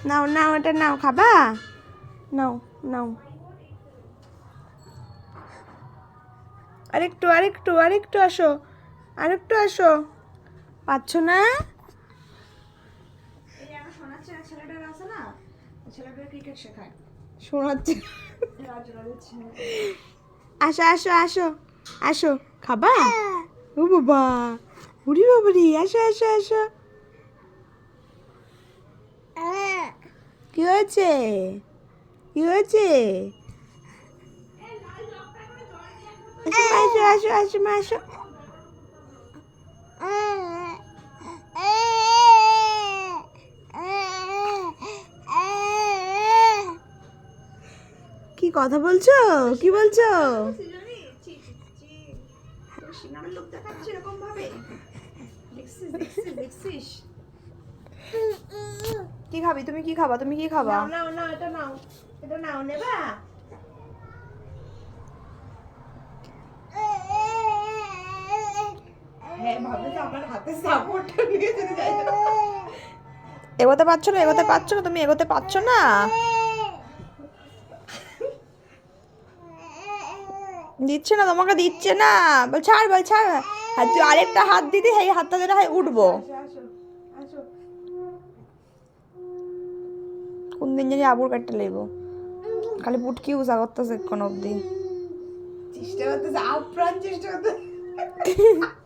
নাও নাও, এটা নাও, খাবা? নাও নাও, আরেকটু আরেকটু আরেকটু আসো, আরেকটু আসো। পাচ্ছ না? শোনাচ্ছে। আসো আসো আসো আসো, খাবা? ও বাবা, উড়ি বাবারি, আসো আসো আসো। কি হয়েছে? কি হয়েছে? আসো আসো আসো মা, আসো। কি কথা বলছো? কি বলছো? কি খাবি তুমি? কি খাবা? তুমি কি খাবা? নাও নাও, এটা নাও, এটা নাও, নেবা? এগোতে পারছো না, এগোতে পারছো না, তুমি এগোতে পারছো না। দিচ্ছে না তোমাকে, দিচ্ছে না। বল ছাড়, বল ছাড়। আর তুই আরেকটা হাত দিদি, এই হাতটা যেটা হয় উঠবো। কোন দিন জানি আবুর কাটতে লাগবো, খালি পুটকি উষা করতেছে কোন অব্দি চেষ্টা করতেছে, আপ্রাণ চেষ্টা করতেছে।